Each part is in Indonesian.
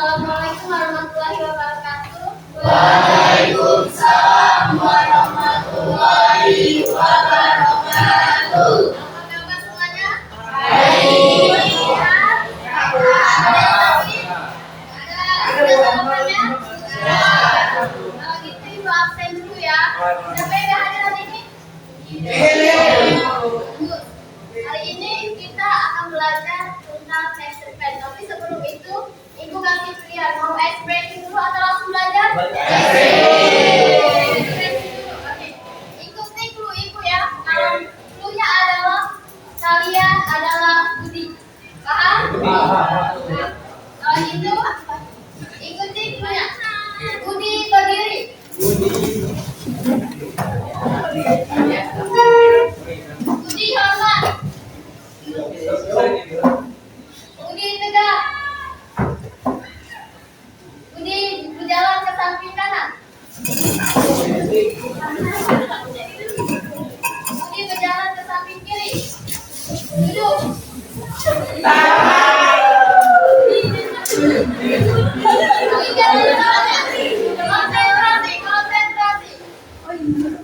Assalamualaikum warahmatullahi wabarakatuh. Waalaikumsalam warahmatullahi wabarakatuh. Apa kabar semuanya? Baik. Sehat? Ada yang sakit? Ada jawabannya? Kalau gitu ibu absen dulu ya. Siapa yang gak hadir hari ini? Bagus. Hari ini kita akan belajar tentang text pen. Tapi sebelum itu, ibu kasih pilihan mau ice breaking dulu atau langsung belajar? Oke. Ikuti clue ibu ya. Kalau clue-nya adalah kalian adalah Budi. Paham? Nah, kalau gitu ikuti clue-nya. Budi berdiri. Budi hormat. Budi tegak. Budi berjalan ke samping kanan. Budi berjalan ke samping kiri. Duduk.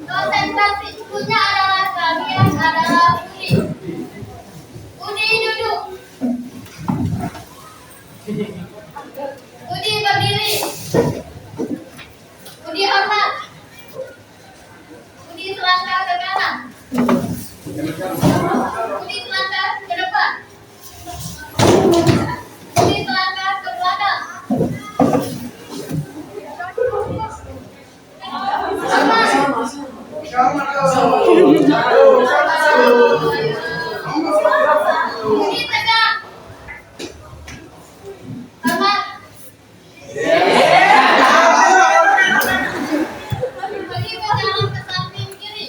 Konsentrasi. Cluenya adalah kalian adalah Budi. Budi duduk. Budi berdiri. Budi hormat. Budi selangkah ke kanan. Budi selangkah ke depan. Budi selangkah ke belakang. Budi tegak. Hormat. Budi berjalan ke samping kiri.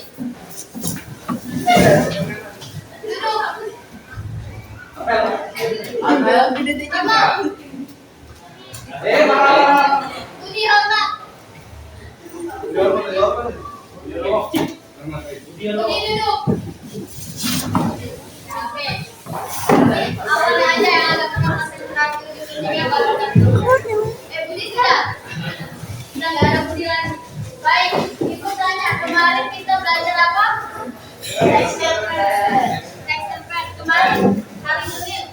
Duduk. Hormat. Budi hormat. Budi duduk. Oke. Awalnya aja yang agak kurang konsentrasi ujung-ujungnya baru kan. Budi sudah nggak ada Budi lagi. Baik, ibu tanya kemarin kita belajar apa? Text pen. Kemarin hari Senin.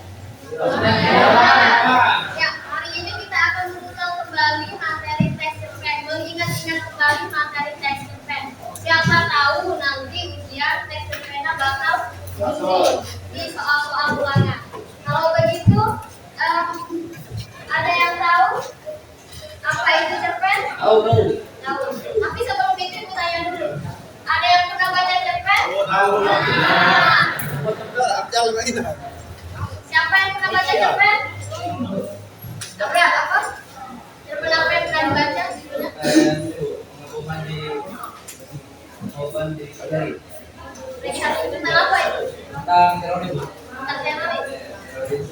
Ya, hari ini kita akan mengulang kembali materi text pen. Mengingat-ingat kembali materi text pen. Siapa tahu nanti ujian text pennya bakal di soal-soal ulangan. Kalau begitu, ada yang tahu apa itu cerpen? Tahu. Tapi sebelum itu ibu tanya dulu. Ada yang pernah baca cerpen? Tahu. Nah, siapa yang pernah baca cerpen? Berat apa? Cerpen apa yang pernah dibaca? Pengakuan di Pagari Lihat itu tentang apa itu? tentang terorisme. Tentang teroris.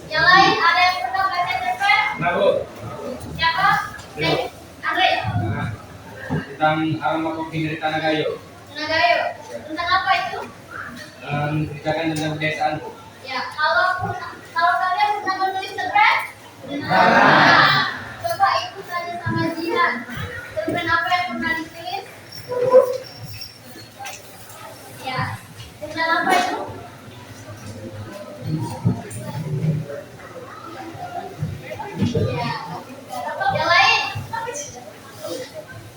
Yang lain ada yang pernah baca cerpen? Siapa? Andre. Tentang aroma kopi dari Tanah Gayo. Nagayo. Tentang apa itu? Menceritakan tentang kedesaan. Ya, kalau kalian pernah menulis cerpen? Nah, coba ibu tanya sama Jihan. Cerpen apa yang pernah ditulis? Ya, cerpen apa itu? Ya. Yang lain?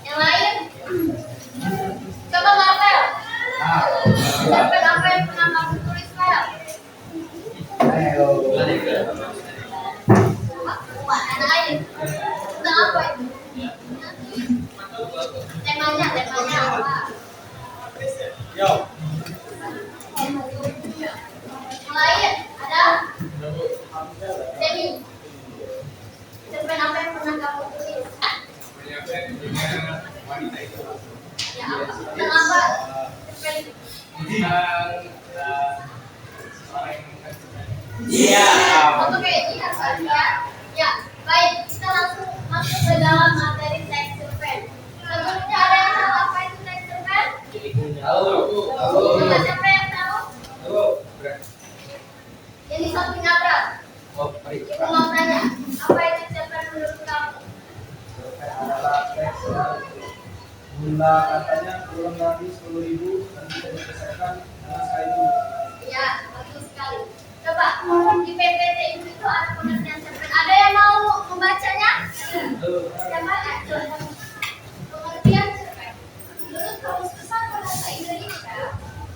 Yang lain? Coba Marvel. Cerpen apa yang pernah kamu tulis, Mel? Anak air. Tentang apa itu? Temanya apa? Yang lain ada? Demi. Cerpen apa yang pernah kamu tulis? Ya apa? Tentang apa? Cerpen itu. Untuk Jihan kan ya? Ya, baik. Kita langsung masuk ke dalam materi teks cerpen. Sebelumnya ada yang tahu apa itu teks cerpen? Coba siapa yang tahu? Yang di samping Abra. Ibu mau tanya, apa itu cerpen menurut kamu? jumlah katanya kurang lagi 10.000 dan bisa diselesaikan dengan sekali dulu. Ya, bagus sekali. Coba di PPT itu ada pengertian cerpen. Ada yang mau membacanya? Siapa? Pengertian cerpen. Menurut Kamus Besar Bahasa Indonesia,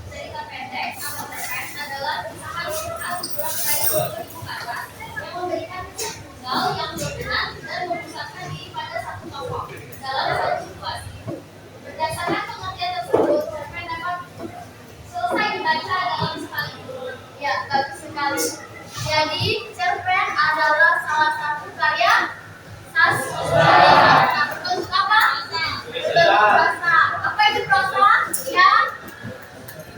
cerita pendek atau cerpen adalah usaha cerita berulang kali 1000 kata yang memberikan kesan tunggal yang dominan dan memusatkan diri pada satu tokoh dalam satu situasi. Berdasarkan pengertian tersebut, cerpen dapat selesai dibaca dalam sekali. Ya, bagus sekali. Jadi, cerpen adalah salah satu karya sastra. Nah, berbentuk apa? Berbentuk prosa. Apa itu prosa? Ya,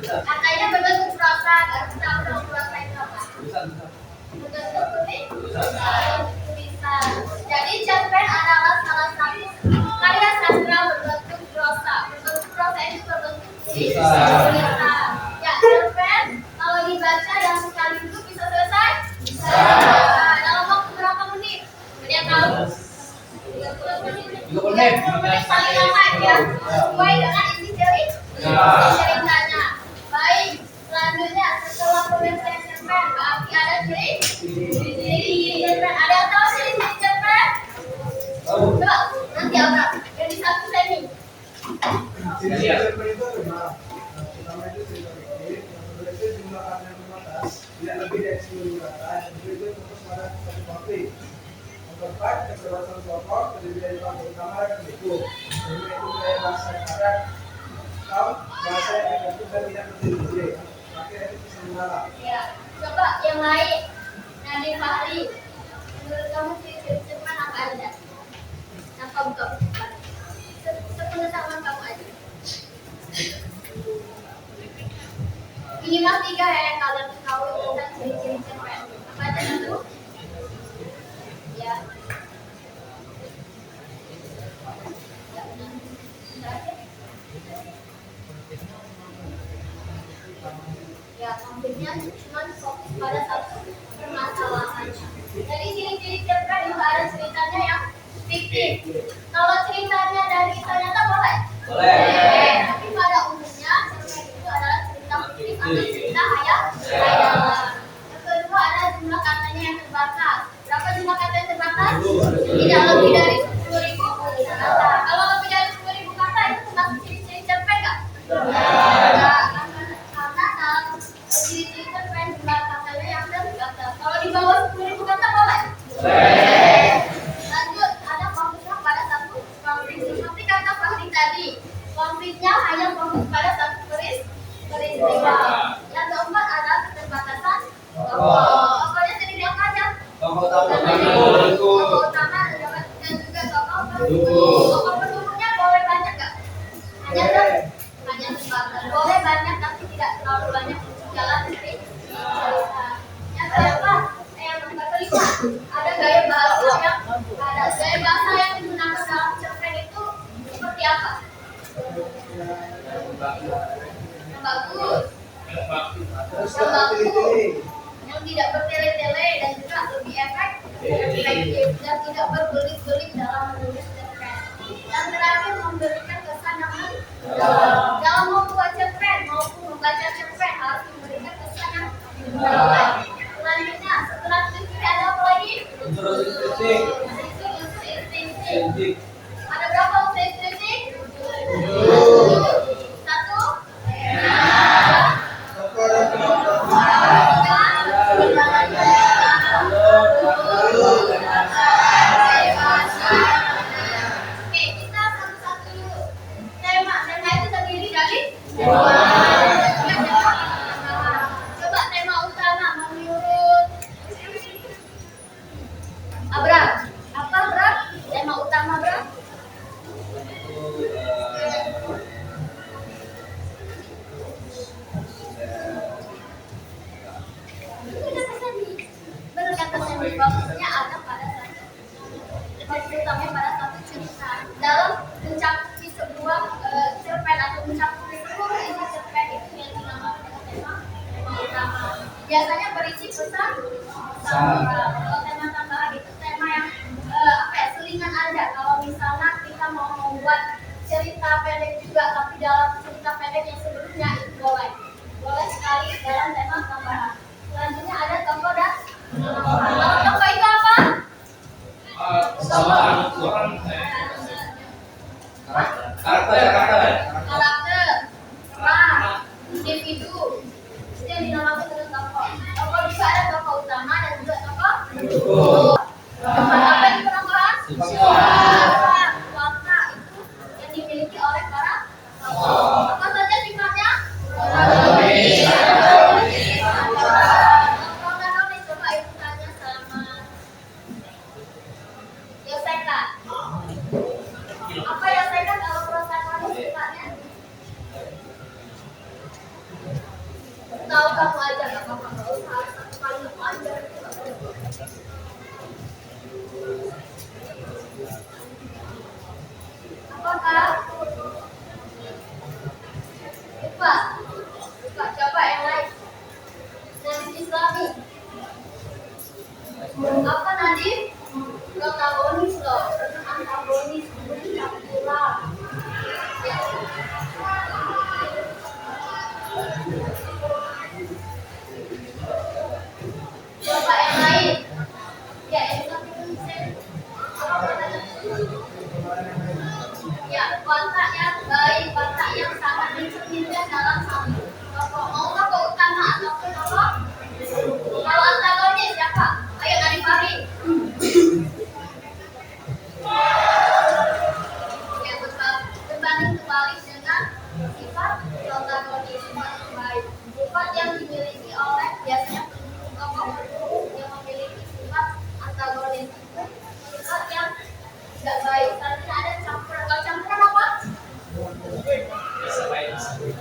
katanya berbentuk prosa. Kita tahu prosa itu apa? Berbentuk tulisan. Jadi, cerpen adalah salah satu karya sastra berbentuk prosa. Berbentuk prosa itu berbentuk tulisan. Ya, cerpen kalau dibaca dalam sekali itu bisa selesai? Bisa. Dalam waktu berapa menit? Ada yang tahu? 30 menit. 30 menit paling lama ya. Sesuai dengan isi ceritanya. Baik, selanjutnya setelah pengertian cerpen, berarti ada ciri cerpen. Ada yang tahu ciri cerpen? Coba, nanti Abra. Jadi satu semi. Ciri cerpen itu ada. Pertama itu cerita fiktif, yang kedua itu jumlah kata yang terbatas, tidak lebih dari 10 kata, yang kedua itu fokus pada satu konflik. Yang keempat, kecerdasan tokoh terdiri dari tokoh utama dan pendukung. Kedua itu gaya bahasa yang ada, atau bahasa yang efektif dan tidak bertele-tele. Terakhir itu bisa mengalah. Ya, coba yang lain. Nadine Fahri, menurut kamu ciri cerpen apa aja? Yang kamu tahu? Sepengetahuan kamu aja. Minimal 3 ya yang kalian tahu tentang ciri-ciri cerpen. Apa aja itu? Ya. Ya, benar. Terakhir. Ya, konfliknya cuma fokus pada satu permasalahan. Jadi ciri-ciri cerpen juga ada ceritanya yang fiktif. Kalau ceritanya dari ternyata boleh? Boleh. Tapi pada umumnya cerpen itu adalah cerita fiktif atau cerita hayalan. Yang kedua ada jumlah katanya yang terbatas. Berapa jumlah kata yang terbatas? Tidak lebih dari 10.000 kata. Kalau lebih dari 10.000 kata itu termasuk ciri-ciri cerpen nggak? Enggak. Karena dalam ciri-ciri cerpen jumlah katanya yang terbatas. Kalau di bawah 10.000 kata boleh? Boleh. Lanjut, ada fokusnya pada satu konflik. Seperti kata Fahri tadi, konfliknya hanya fokus pada satu peristiwa. Yang keempat ada keterbatasan tokoh. Tokohnya sendiri apa aja? Tokoh utama. Tokoh utama dan juga tokoh pendukung. Tokoh pendukungnya boleh banyak nggak? Hanya terbatas. Boleh banyak tapi tidak terlalu banyak untuk jalan cerita. Yang keempat, yang kelima, ada gaya bahasa yang digunakan dalam cerpen itu seperti apa? Yang bagus, yang bagus, yang tidak bertele-tele dan juga lebih efektif dan tidak berbelit-belit dalam menulis cerpen. Dan terakhir memberikan kesan yang mendalam. Dalam membuat cerpen maupun membaca cerpen harus memberikan kesan yang mendalam. Selanjutnya, setelah itu ada apa lagi? Unsur-unsur. Ada berapa unsur? Satu. Tokoh dan penopang. Oke, kita satu-satu dulu. Tema itu terdiri dari coba tema utama menurut Abra. Apa Bra? Tema utama Bra? Fokusnya ada pada satu cerita dalam mencakupi sebuah cerpen atau mencakupi seluruh isi cerpen itu yang dinamakan tema utama. Biasanya berisi pesan tambahan. Kalau tema tambahan itu tema yang selingan aja. Kalau misalnya kita mau membuat cerita cerita pendek juga, tapi dalam cerita pendek yang sebelumnya itu boleh. Boleh sekali dalam tema tambahan. Selanjutnya ada tokoh dan kalau tokoh itu apa? Karakter. Karakter, peran, individu. Itu yang dinamakan dengan tokoh. Tokoh juga ada tokoh utama dan juga tokoh. Apa itu peran? Warna itu yang dimiliki oleh para tokoh. Apa saja sifatnya? Protagonis, coba ibu tanya sama Yoseka. Apa Yoseka kalau protagonis sifatnya? Tahu kamu aja nggak apa-apa, nggak usah satu kali kamu ajar. Apakah? Lupa, coba yang lain. Nadim Islami. Apa Nadim? Protagonis loh, antagonis, tidak pulang. Ya. Coba yang lain. Ya, yang satu apa pertanyaan? Ya, watak yang baik, watak yang sangat dicerminkan dalam satu tokoh. Mau tokoh utama ataupun tokoh? Kalau antagonis siapa? Ayo Nadim Fahri. Ya, berbanding terbalik dengan sifat protagonis yang baik. Sifat yang dimiliki oleh biasanya tokoh yang memiliki sifat antagonis itu sifat yang tidak baik. Selanjutnya ada campuran. Kalau campuran apa? Bisa baik, bisa buruk.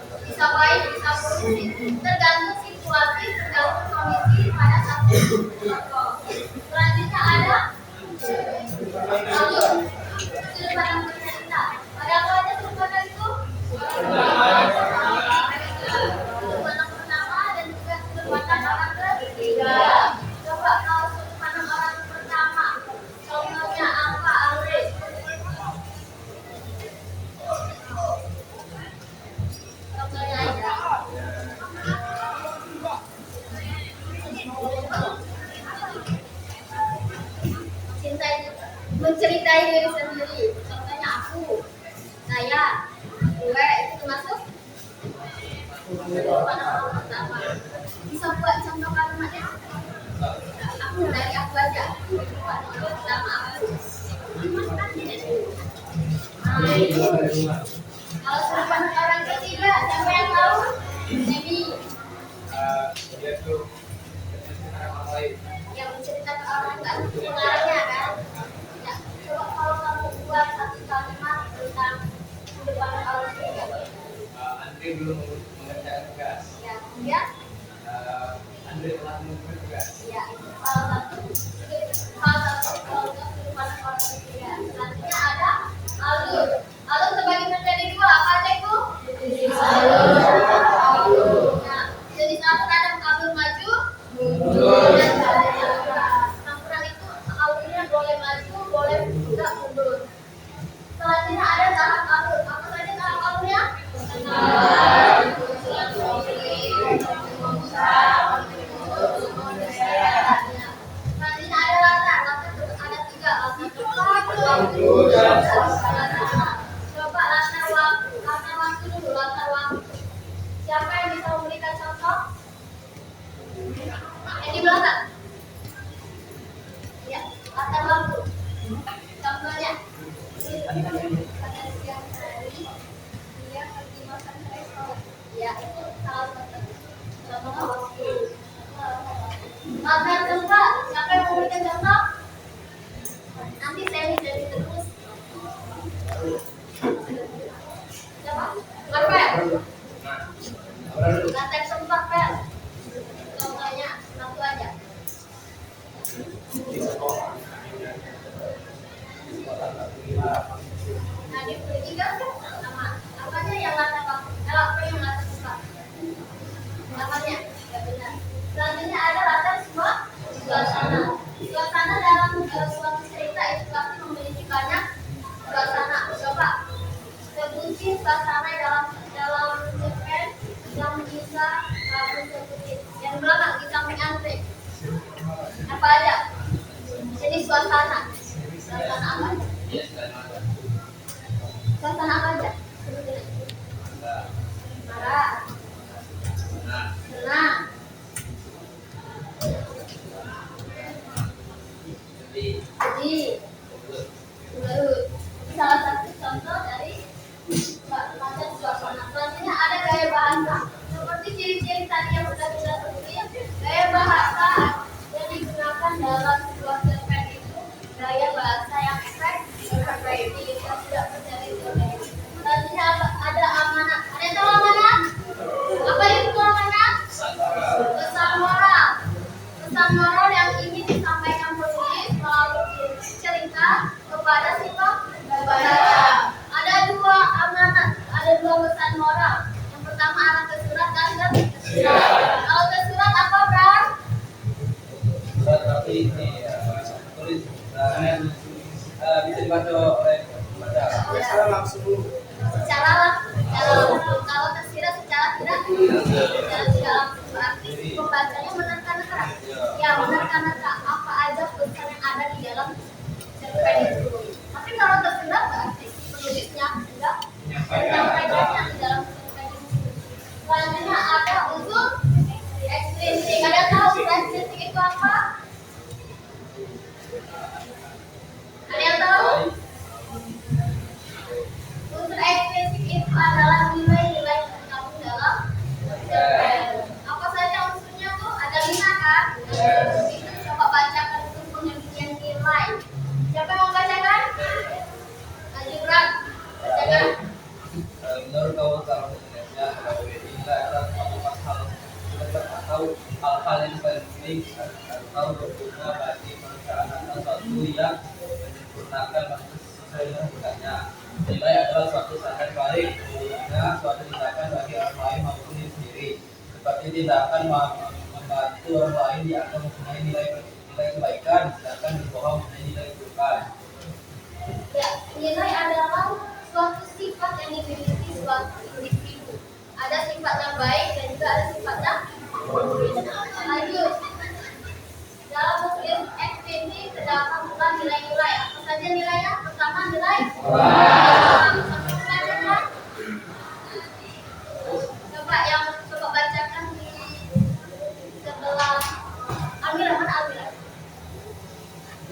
Tergantung situasi, tergantung kondisi pada satu tokoh. Selanjutnya ada alur sudut pandang bercerita. Ada apa aja sudut pandang itu? Sudut pandang pertama dan juga sudut pandang orang ketiga. Coba kalau sudut pandang orang pertama, contohnya apa, Alri? Contohnya aja. Menceritai diri sendiri. Contohnya aku, saya, gue, itu termasuk sudut pandang orang pertama. Bisa buat contoh kalimatnya? Aku dari aku aja. Pertama aku. Kalau sudut pandang orang ketiga, siapa yang tahu? Nemi. Dia tuh orang lain. Yang menceritakan orang nggak sebenarnya kan? Ya, coba kalau kamu buat satu kalimat tentang sudut pandang orang ketiga. Andre belum mengerjakan tugas. Ya, kemudian Andre telah mengerjakan tugas. ya itu salah satu kalau sudut pandang orang ketiga. Selanjutnya ada alur. Alur terbagi menjadi dua. Apa aja itu? Nah, jadi satu ada alur maju, dan campuran itu alurnya boleh maju, boleh juga mundur. Selanjutnya ada tahap alur. Apa saja tahap alurnya? Selanjutnya ada latar. Ada tiga, latar tepat. Coba latar waktu dulu, latar waktu. Siapa yang bisa memberikan contoh? Yang di belakang. Ya, latar waktu. Contohnya. Pada siang hari, dia pergi makan ke restoran. Ya, itu salah satu contoh waktu. Latar tempat. Siapa yang memberikan contoh? Nanti saya terus. Siapa? Marvel. Latar tempat, Pel. Contohnya satu aja. Nah, di tiga sama. Apanya yang latar waktu? Apa yang latar tempat? Namanya, ya benar. Selanjutnya ada latar suasana. Suasana dalam suatu cerita itu pasti memiliki banyak suasana. Coba sebut kepada siapa? Kepada. Ada dua amanat, ada dua pesan moral. Yang pertama anak tersurat dan tersirat. Kalau tersurat apa, Bram? Surat berarti ini tulis bisa dibaca oleh pembaca. Secara langsung dulu. Secara langsung. Kalau tersirat secara tidak langsung berarti pembacanya menerka-nerka. Ya, menerka-nerka apa aja pesan yang ada di dalam cerpen itu. Tapi kalau tersirat berarti penulisnya juga menyampaikannya di dalam cerpen itu. Selanjutnya ada unsur ekstrinsik. Ada tahu ekstrinsik itu apa? Ada yang tahu? Unsur ekstrinsik itu adalah nilai-nilai yang terkandung dalam cerpen. Apa saja unsurnya tuh? Ada 5 kan? Coba bacakan untuk pengertian nilai. Siapa yang mau bacakan? Gibran, bacakan. Menurut Kawasan Indonesia, nilai adalah suatu hal atau hal-hal yang penting atau berguna bagi perusahaan atau suatu yang menyempurnakan maksud sesuai dengan tugasnya. Nilai adalah suatu standar baik berguna suatu tindakan bagi orang lain maupun diri sendiri. Seperti tindakan membantu orang lain dianggap mempunyai nilai kebaikan, sedangkan berbohong mempunyai nilai keburukan. Ya, nilai adalah suatu sifat yang dimiliki suatu individu. Ada sifat yang baik dan juga ada sifat yang buruk. Lanjut. Dalam buku ekstrinsik terdapat pula nilai-nilai. Apa saja nilainya? Pertama nilai coba yang coba bacakan di sebelah Amira, mana Amira?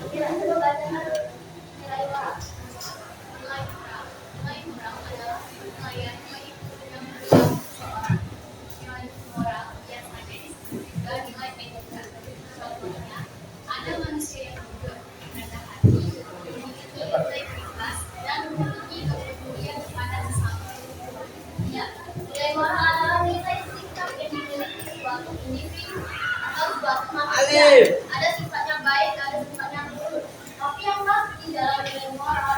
Amira, coba bacakan nilai moral. Nilai moral adalah nilai yang nilai moral yang ada di juga nilai etika. Contohnya, ada manusia yang jujur, rendah hati, memiliki integritas dan memiliki kepedulian kepada sesama. Ya, nilai moral adalah nilai sikap yang dimiliki suatu individu atau suatu manusia. Ada sifatnya baik, ada sifatnya buruk. Tapi yang pasti di dalam nilai moral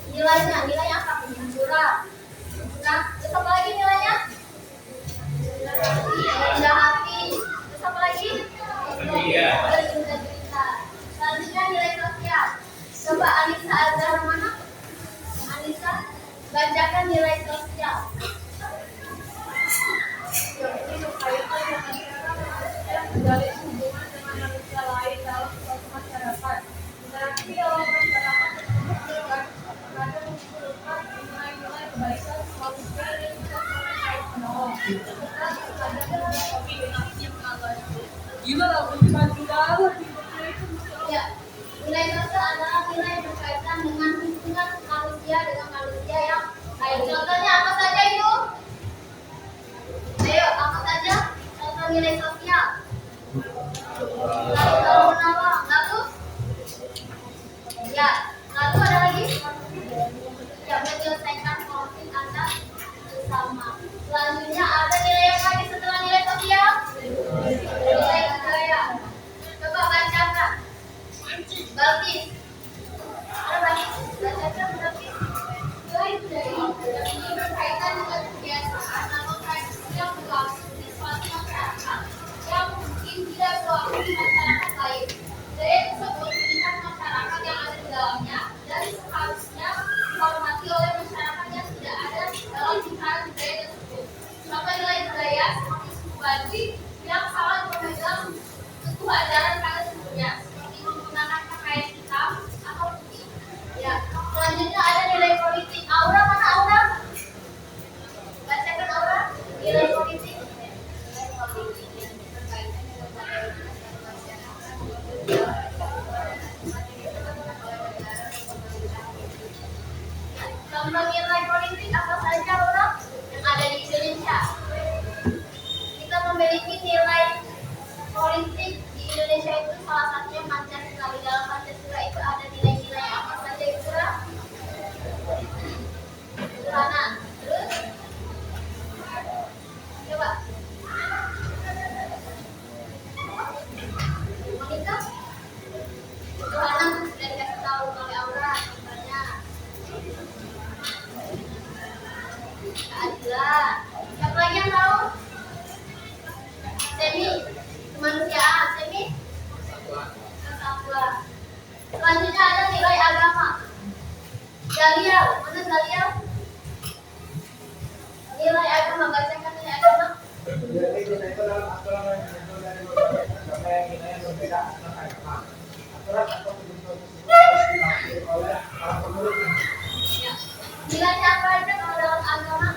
itu ada nilai apa? Kejujuran. Nah, terus apa lagi nilainya? Rendah hati. Terus apa lagi? Berintegritas. Selanjutnya nilai sosial. Coba Anissa Azhar mana? Anissa, bacakan nilai sosial. Menjalin hubungan dengan manusia lain dalam suatu masyarakat. Berarti dalam masyarakat tersebut juga ada mengumpulkan nilai-nilai kebaikan manusia dan juga saling menolong. Serta ada gimana bagi dalam Ya, nilai sosial adalah nilai yang berkaitan dengan hubungan manusia dengan manusia yang lain. Contohnya apa saja itu? Ayo, apa saja contoh nilai sosial? Lalu menolong, lalu ya, lalu ada lagi? Ya, menyelesaikan konflik antar sesama. Selanjutnya ada nilai yang lagi setelah nilai sosial? Nilai budaya. Coba bacakan. Balkis. Ada Balkis? Bacakan Balkis. Nilai budaya ini berkaitan dengan kebiasaan atau tradisi yang berlangsung di suatu masyarakat yang mungkin tidak berlaku di masyarakat lain. Budaya tersebut melihat masyarakat yang ada di dalamnya dan seharusnya dihormati oleh masyarakat yang tidak ada dalam lingkaran budaya tersebut. Contoh nilai budaya seperti suku Baduy yang sangat memegang teguh ajaran pada sukunya, seperti menggunakan pakaian hitam atau putih. Ya, selanjutnya ada nilai politik. Aura, mana Aura? Bacakan Aura. Nilai politik. Nilai politik yang berkaitan dengan contoh nilai politik apa saja orang yang ada di Indonesia? Kita memiliki nilai politik di Indonesia itu salah satunya Pancasila. Di dalam Pancasila itu ada nilai-nilai apa saja itu? Ketuhanan. Terus? Coba. Monika? Ketuhanan sudah dikasih Selanjutnya ada nilai agama. Daliau, mana Daliau? Nilai agama, bacakan nilai agama. Jadi kita itu dalam aturan yang diatur dari berbagai agama yang nilainya berbeda antar agama. Aturan atau ketentuan tersebut harus dilakukan oleh para pemeluknya. Ya. Nilainya apa aja kalau dalam agama?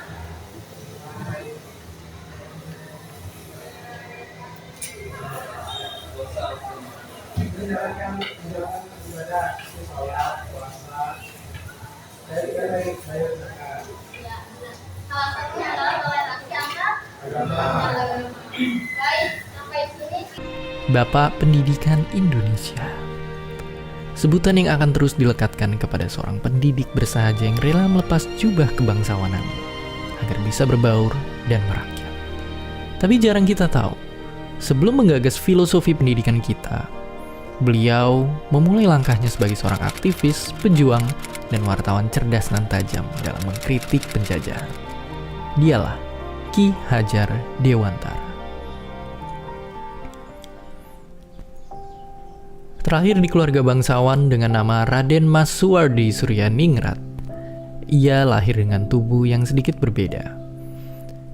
Menjalankan ibadah seperti sholat, puasa, dan ibadah zakat. Ya, benar. Salah satunya adalah toleransi antar Agama. agama. Baik, sampai sini. Bapak Pendidikan Indonesia. Sebutan yang akan terus dilekatkan kepada seorang pendidik bersahaja yang rela melepas jubah kebangsawanannya agar bisa berbaur dan merakyat. Tapi jarang kita tahu, sebelum menggagas filosofi pendidikan kita, beliau memulai langkahnya sebagai seorang aktivis, pejuang, dan wartawan cerdas dan tajam dalam mengkritik penjajahan. Dialah Ki Hajar Dewantara. Terakhir di keluarga bangsawan dengan nama Raden Mas Suwardi Suryaningrat, ia lahir dengan tubuh yang sedikit berbeda.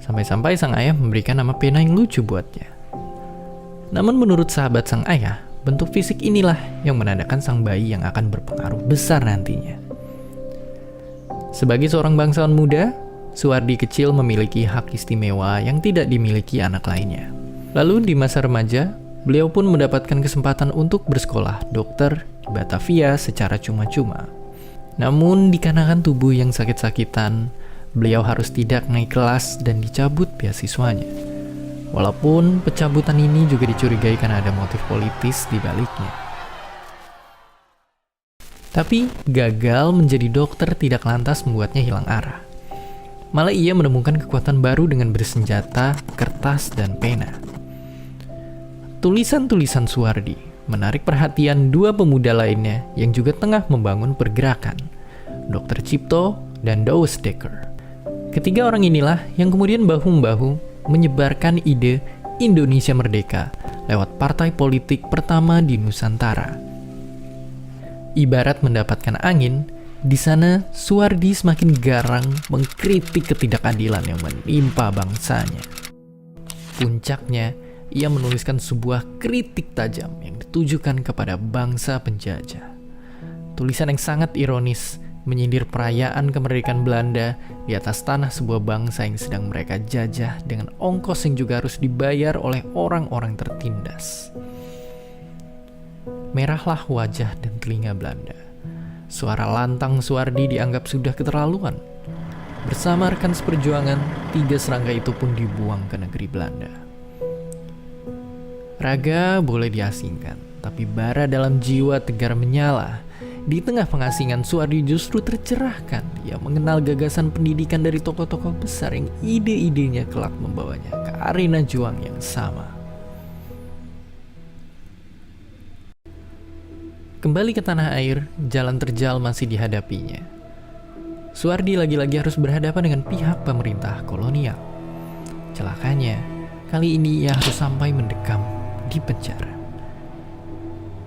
Sampai-sampai sang ayah memberikan nama pena yang lucu buatnya. Namun menurut sahabat sang ayah, bentuk fisik inilah yang menandakan sang bayi yang akan berpengaruh besar nantinya. Sebagai seorang bangsawan muda, Suwardi kecil memiliki hak istimewa yang tidak dimiliki anak lainnya. Lalu di masa remaja, beliau pun mendapatkan kesempatan untuk bersekolah dokter di Batavia secara cuma-cuma. Namun dikarenakan tubuh yang sakit-sakitan, beliau harus tidak naik kelas dan dicabut beasiswanya. Walaupun pencabutan ini juga dicurigai karena ada motif politis di baliknya. Tapi gagal menjadi dokter tidak lantas membuatnya hilang arah. Malah ia menemukan kekuatan baru dengan bersenjata, kertas, dan pena. Tulisan-tulisan Suwardi menarik perhatian dua pemuda lainnya yang juga tengah membangun pergerakan, Dr. Cipto dan Douwe Dekker. Ketiga orang inilah yang kemudian bahu-membahu menyebarkan ide Indonesia Merdeka lewat partai politik pertama di Nusantara. Ibarat mendapatkan angin, di sana Suwardi semakin garang mengkritik ketidakadilan yang menimpa bangsanya. Puncaknya, ia menuliskan sebuah kritik tajam yang ditujukan kepada bangsa penjajah. Tulisan yang sangat ironis menyindir perayaan kemerdekaan Belanda di atas tanah sebuah bangsa yang sedang mereka jajah dengan ongkos yang juga harus dibayar oleh orang-orang tertindas. Merahlah wajah dan telinga Belanda. Suara lantang Suwardi dianggap sudah keterlaluan. Bersama rekan seperjuangan, 3 serangga itu pun dibuang ke negeri Belanda. Raga boleh diasingkan, tapi bara dalam jiwa tegar menyala. Di tengah pengasingan, Suwardi justru tercerahkan. Ia mengenal gagasan pendidikan dari tokoh-tokoh besar yang ide-idenya kelak membawanya ke arena juang yang sama. Kembali ke tanah air, jalan terjal masih dihadapinya. Suwardi lagi-lagi harus berhadapan dengan pihak pemerintah kolonial. Celakanya, kali ini ia harus sampai mendekam di penjara.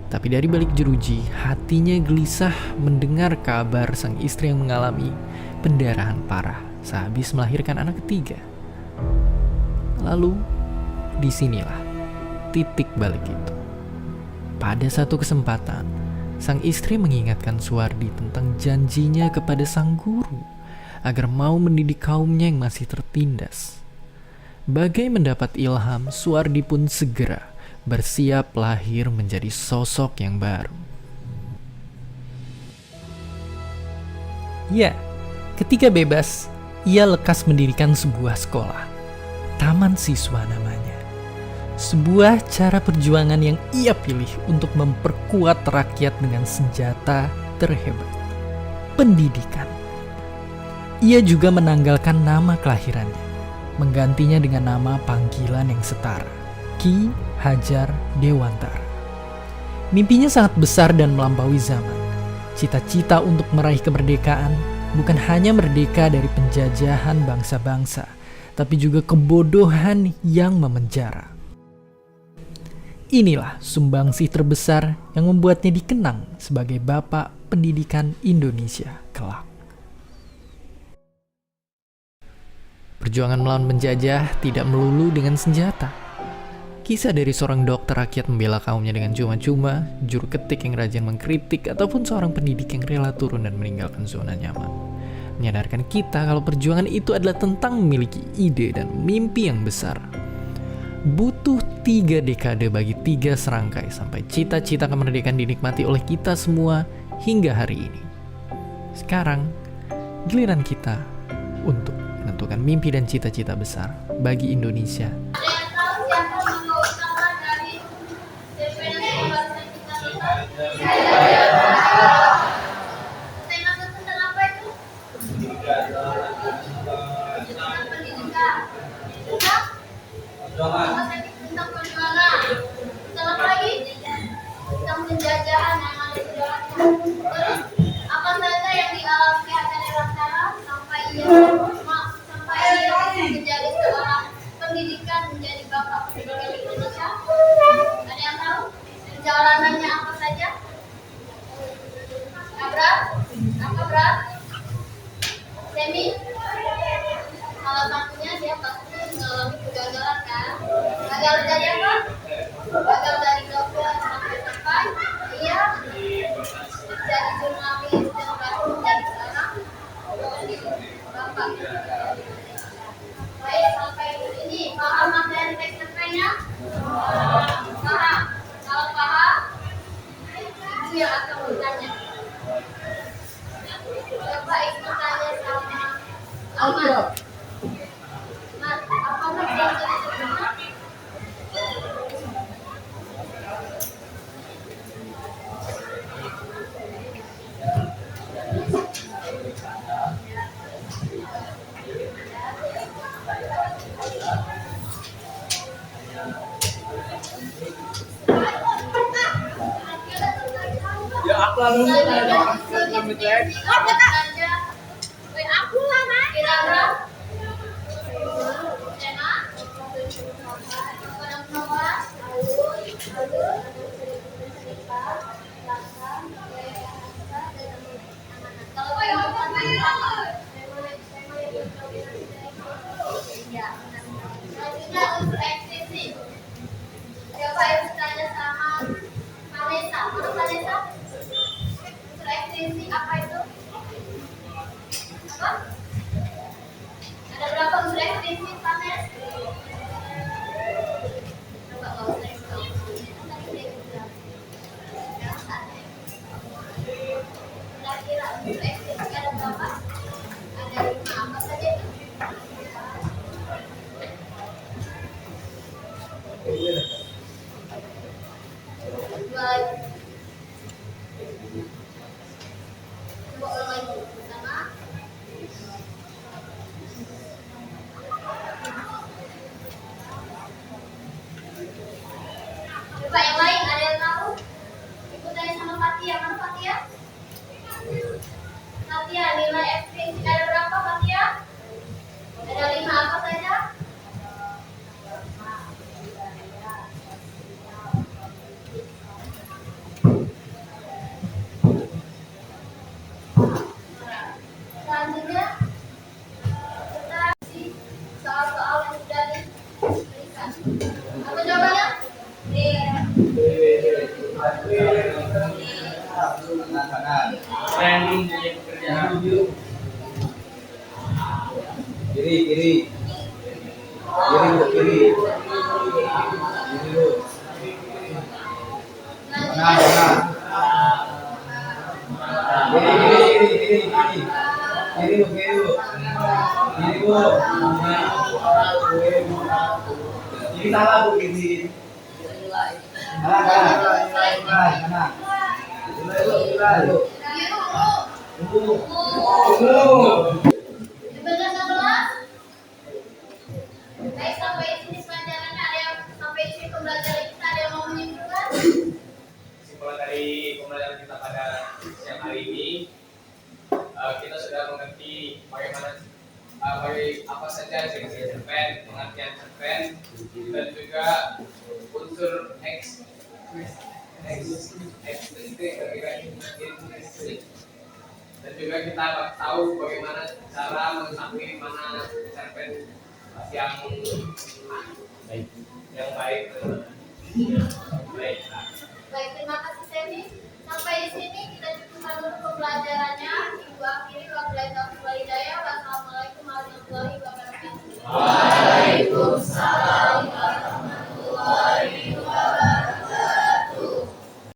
Tapi dari balik jeruji, hatinya gelisah mendengar kabar sang istri yang mengalami pendarahan parah sehabis melahirkan anak ketiga. Lalu, disinilah titik balik itu. Pada satu kesempatan, sang istri mengingatkan Suwardi tentang janjinya kepada sang guru agar mau mendidik kaumnya yang masih tertindas. Bagai mendapat ilham, Suwardi pun segera bersiap lahir menjadi sosok yang baru. Ya, ketika bebas, ia lekas mendirikan sebuah sekolah. Taman Siswa namanya. Sebuah cara perjuangan yang ia pilih untuk memperkuat rakyat dengan senjata terhebat, pendidikan. Ia juga menanggalkan nama kelahirannya, menggantinya dengan nama panggilan yang setara, Ki Hajar Dewantara. Mimpinya sangat besar dan melampaui zaman. Cita-cita untuk meraih kemerdekaan bukan hanya merdeka dari penjajahan bangsa-bangsa, tapi juga kebodohan yang memenjara. Inilah sumbangsih terbesar yang membuatnya dikenang sebagai Bapak Pendidikan Indonesia kelak. Perjuangan melawan penjajah tidak melulu dengan senjata. Kisah dari seorang dokter rakyat membela kaumnya dengan cuma-cuma, juru ketik yang rajin mengkritik, ataupun seorang pendidik yang rela turun dan meninggalkan zona nyaman, menyadarkan kita kalau perjuangan itu adalah tentang memiliki ide dan mimpi yang besar. Butuh 3 dekade bagi 3 serangkai sampai cita-cita kemerdekaan dinikmati oleh kita semua hingga hari ini. Sekarang, giliran kita untuk menentukan mimpi dan cita-cita besar bagi Indonesia. Ada yang tahu siapa mangga utama dari definisi bangsa kita kita? Tema tentang apa itu? Tentang pendidikan. Tentang Perjuangan. tentang perjuangan. Tentang apa lagi? Tentang penjajahan yang ada di dalamnya. Terus apa saja yang dialami pihak dari Rantara sampai ia menjadi seorang pendidikan, menjadi bapak pendidikan Indonesia? Ada yang tahu perjalanannya apa saja? Berat? Apa berat? Semi? Salah satunya dia pasti mengalami kegagalan kan? Gagal dari apa? Gagal dari dokter sampai ia jadi jurnalis dan baru menjadi seorang bapak. Baik, sampai ini paham materi teks cerpennya? Paham. Kalau paham, itu yang akan bertanya. Coba ikut tanya sama Ahmad. Mas, apa materi teks cerpennya? Ya aku lalu Selanjutnya untuk ekspresi. Coba ibu tanya sama Vanessa. Mana Vanessa? Unsur ekstensi apa itu? Apa? Ada berapa unsur ekstensi, Vanessa? Coba kalau saya tahu. Tadi saya bilang. Sekarang ada. Kira-kira unsur ekstensi ada berapa? Ada 5. Apa saja itu? Baik. Coba ulang lagi. Pertama. Coba yang lain, ada yang tahu? Ikut tanya sama Fatia. Mana Fatia? Fatia, nilai ekstensi ada berapa Fatia? Ada 5 apa saja? Selanjutnya kita isi soal-soal yang sudah diberikan. Apa jawabannya? Planning pekerjaan. Kiri, kiri. Kiri, Bu, kiri. Kiri, Bu. Kanan, kanan. Kiri, kiri, kiri, kiri, kiri. Kiri, Bu, kiri, Bu. Kiri, Bu. Kiri salah, Bu, kiri. Kanan, kanan. Kanan, kanan. Mulai, Bu, mulai, Bu. Tunggu. Tunggu. Dibaca 11. Baik, sampai sini pelajarannya. Ada yang sampai sini pembelajaran kita, ada yang mau menyimpulkan? Kesimpulan dari pembelajaran kita pada siang hari ini, kita sudah mengerti bagaimana apa saja jenis cerpen, pengertian cerpen, dan juga unsur unsur X dan juga kita tahu bagaimana cara mengetahui mana cerpen yang baik. Baik. Baik, terima kasih Semi. Sampai di sini kita cukupkan dulu pembelajarannya. Minggu